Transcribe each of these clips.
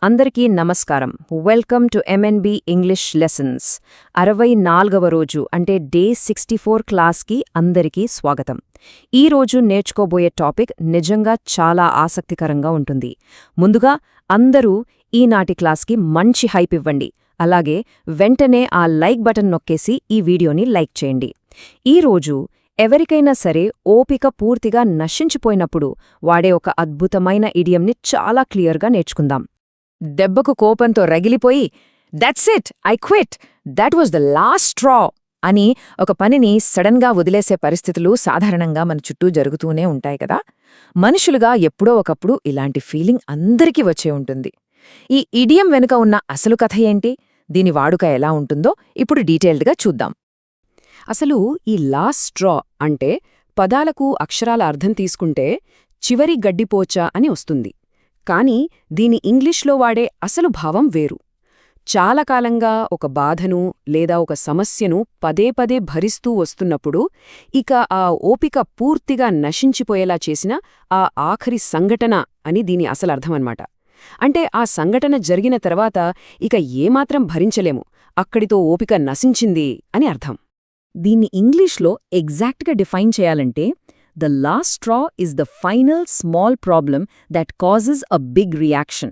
అందరికీ నమస్కారం. Welcome to MNB English lessons. 64వ రోజు అంటే డే 64 క్లాస్కి అందరికీ స్వాగతం. ఈ రోజు నేర్చుకోబోయే టాపిక్ నిజంగా చాలా ఆసక్తికరంగా ఉంటుంది. ముందుగా అందరూ ఈనాటి క్లాస్కి మంచి హైప్ ఇవ్వండి. అలాగే వెంటనే ఆ లైక్ బటన్ నొక్కేసి ఈ వీడియోని లైక్ చేయండి. ఈరోజు ఎవరికైనా సరే ఓపిక పూర్తిగా నశించిపోయినప్పుడు వాడే ఒక అద్భుతమైన ఇడియంని చాలా క్లియర్గా నేర్చుకుందాం. దెబ్బకు కోపంతో రగిలిపోయి that's it, I quit, that was the last straw అని ఒక పనిని సడన్గా వదిలేసే పరిస్థితులు సాధారణంగా మన చుట్టూ జరుగుతూనే ఉంటాయి కదా. మనుషులుగా ఎప్పుడో ఒకప్పుడు ఇలాంటి ఫీలింగ్ అందరికీ వచ్చే ఉంటుంది. ఈ ఇడియం వెనుక ఉన్న అసలు కథ ఏంటి, దీని వాడుక ఎలా ఉంటుందో ఇప్పుడు డీటెయిల్డ్గా చూద్దాం. అసలు ఈ లాస్ట్ స్ట్రా అంటే పదాలకు అక్షరాల అర్థం తీసుకుంటే చివరి గడ్డిపోచ అని వస్తుంది. కానీ దీని ఇంగ్లీష్లో వాడే అసలు భావం వేరు. చాలా కాలంగా ఒక బాధను లేదా ఒక సమస్యను పదే పదే భరిస్తూ వస్తున్నప్పుడు ఇక ఆ ఓపిక పూర్తిగా నశించిపోయేలా చేసిన ఆ ఆఖరి సంఘటన అని దీని అసలు అర్థమన్నమాట. అంటే ఆ సంఘటన జరిగిన తర్వాత ఇక ఏమాత్రం భరించలేము, అక్కడితో ఓపిక నశించింది అని అర్థం. దీన్ని ఇంగ్లీష్లో ఎగ్జాక్ట్గా డిఫైన్ చేయాలంటే The last straw is the final small problem that causes a big reaction.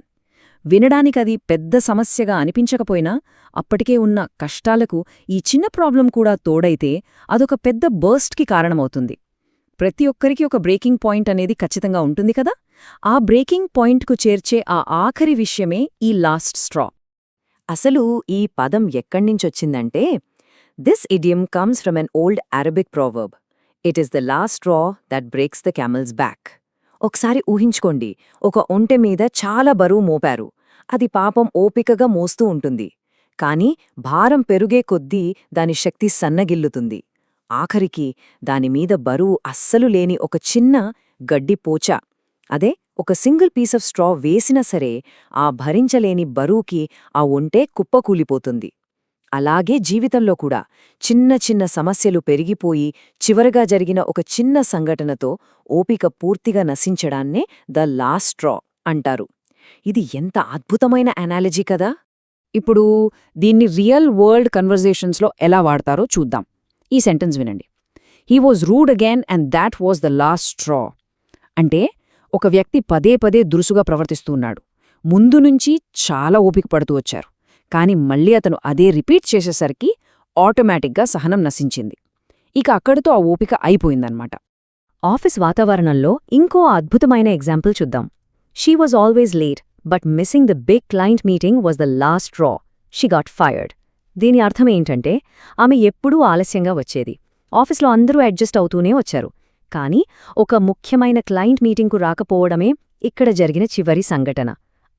వినడానికది పెద్ద సమస్యగా అనిపించకపోయినా అప్పటికే ఉన్న కష్టాలకు ఈ చిన్న ప్రాబ్లం కూడా తోడైతే అదొక పెద్ద బర్స్ట్కి కారణమవుతుంది. ప్రతి ఒక్కరికి ఒక బ్రేకింగ్ పాయింట్ అనేది ఖచ్చితంగా ఉంటుంది కదా. ఆ బ్రేకింగ్ పాయింట్కు చేర్చే ఆ ఆఖరి విషయమే ఈ లాస్ట్ స్ట్రా. అసలు ఈ పదం ఎక్కడ్నించొచ్చిందంటే this idiom comes from an old Arabic proverb. It is the last straw that breaks the camel's back. ఒకసారి ఊహించుకోండి, ఒక ఒంటె మీద చాలా బరువు మోపారు. అది పాపం ఓపికగా మోస్తూ ఉంటుంది. కాని భారం పెరుగే కొద్దీ దాని శక్తి సన్నగిల్లుతుంది. ఆఖరికి దానిమీద బరువు అస్సలు లేని ఒక చిన్న గడ్డిపోచ, అదే ఒక సింగిల్ పీస్ ఆఫ్ స్ట్రా వేసినా సరే ఆ భరించలేని బరువుకి ఆ ఒంటె కుప్పకూలిపోతుంది. అలాగే జీవితంలో కూడా చిన్న చిన్న సమస్యలు పెరిగిపోయి చివరగా జరిగిన ఒక చిన్న సంఘటనతో ఓపిక పూర్తిగా నశించడాన్నే ద లాస్ట్ స్ట్రా అంటారు. ఇది ఎంత అద్భుతమైన అనాలజీ కదా. ఇప్పుడు దీన్ని రియల్ వరల్డ్ కన్వర్జేషన్స్లో ఎలా వాడతారో చూద్దాం. ఈ సెంటెన్స్ వినండి. He was rude again and that was the last straw. అంటే ఒక వ్యక్తి పదే పదే దురుసుగా ప్రవర్తిస్తున్నాడు. ముందు నుంచి చాలా ఓపిక పడుతూ వచ్చారు. కాని మళ్ళీ అతను అదే రిపీట్ చేసేసరికి ఆటోమేటిక్గా సహనం నశించింది. ఇక అక్కడితో ఆ ఓపిక అయిపోయిందన్నమాట. ఆఫీస్ వాతావరణంలో ఇంకో అద్భుతమైన ఎగ్జాంపుల్ చూద్దాం. She was always late, but missing the big client meeting was the last straw. She got fired. దీని అర్థమేంటంటే ఆమె ఎప్పుడూ ఆలస్యంగా వచ్చేది. ఆఫీస్లో అందరూ అడ్జస్ట్ అవుతూనే వచ్చారు. కానీ ఒక ముఖ్యమైన క్లయింట్ మీటింగ్కు రాకపోవడమే ఇక్కడ జరిగిన చివరి సంఘటన.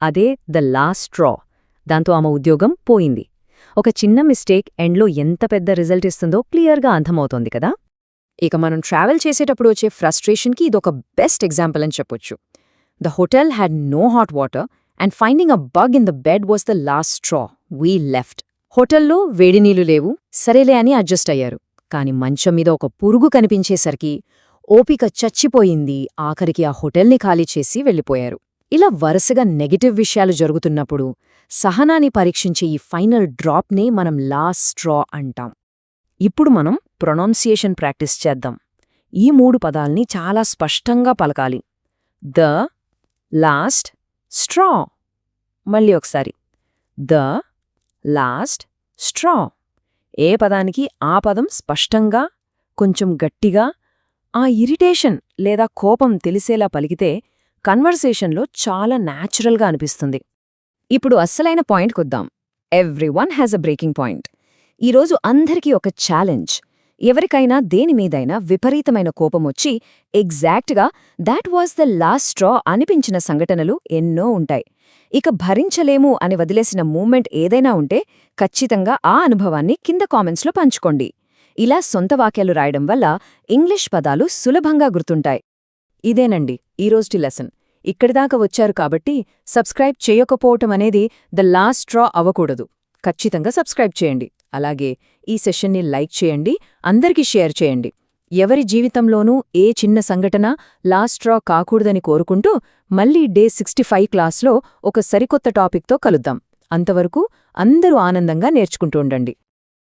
అదే ద లాస్ట్ స్ట్రా. దాంతో ఆమె ఉద్యోగం పోయింది. ఒక చిన్న మిస్టేక్ ఎండ్లో ఎంత పెద్ద రిజల్ట్ ఇస్తుందో క్లియర్గా అర్థమవుతోంది కదా. ఇక మనం ట్రావెల్ చేసేటప్పుడు వచ్చే ఫ్రస్ట్రేషన్కి ఇదొక బెస్ట్ ఎగ్జాంపుల్ అని చెప్పొచ్చు. The hotel had no hot water and finding a bug in the bed was the last straw. We left. హోటల్లో వేడినీళ్లు లేవు, సరేలే అని అడ్జస్ట్ అయ్యారు. కాని మంచం మీద ఒక పురుగు కనిపించేసరికి ఓపిక చచ్చిపోయింది. ఆఖరికి ఆ హోటల్ని ఖాళీ చేసి వెళ్ళిపోయారు. ఇలా వరుసగా నెగటివ్ విషయాలు జరుగుతున్నప్పుడు సహనాన్ని పరీక్షించే ఈ ఫైనల్ డ్రాప్నే మనం లాస్ట్ స్ట్రా అంటాం. ఇప్పుడు మనం ప్రొనౌన్సియేషన్ ప్రాక్టీస్ చేద్దాం. ఈ 3 పదాల్ని చాలా స్పష్టంగా పలకాలి. The last straw. మళ్ళీ ఒకసారి ద లాస్ట్ స్ట్రా. ఏ పదానికి ఆ పదం స్పష్టంగా, కొంచెం గట్టిగా, ఆ ఇరిటేషన్ లేదా కోపం తెలిసేలా పలికితే కన్వర్సేషన్లో చాలా న్యాచురల్గా అనిపిస్తుంది. ఇప్పుడు అస్సలైన పాయింట్కొద్దాం. Everyone has a breaking point. ఈరోజు అందరికీ ఒక ఛాలెంజ్. ఎవరికైనా దేనిమీదైనా విపరీతమైన కోపమొచ్చి ఎగ్జాక్ట్గా that was the last straw అనిపించిన సంఘటనలు ఎన్నో ఉంటాయి. ఇక భరించలేము అని వదిలేసిన మూమెంట్ ఏదైనా ఉంటే ఖచ్చితంగా ఆ అనుభవాన్ని కింద కామెంట్స్లో పంచుకోండి. ఇలా సొంత వాక్యాలు రాయడం వల్ల ఇంగ్లీష్ పదాలు సులభంగా గుర్తుంటాయి. ఇదేనండి ఈరోజు లెసన్. ఇక్కడిదాకా వచ్చారు కాబట్టి సబ్స్క్రైబ్ చేయకపోవటం అనేది ద లాస్ట్ స్ట్రా అవ్వకూడదు. ఖచ్చితంగా సబ్స్క్రైబ్ చేయండి. అలాగే ఈ సెషన్ని లైక్ చేయండి, అందరికీ షేర్ చేయండి. ఎవరి జీవితంలోనూ ఏ చిన్న సంఘటన లాస్ట్ డ్రా కాకూడదని కోరుకుంటూ మళ్ళీ డే 65 క్లాస్లో ఒక సరికొత్త టాపిక్తో కలుద్దాం. అంతవరకు అందరూ ఆనందంగా నేర్చుకుంటూ ఉండండి.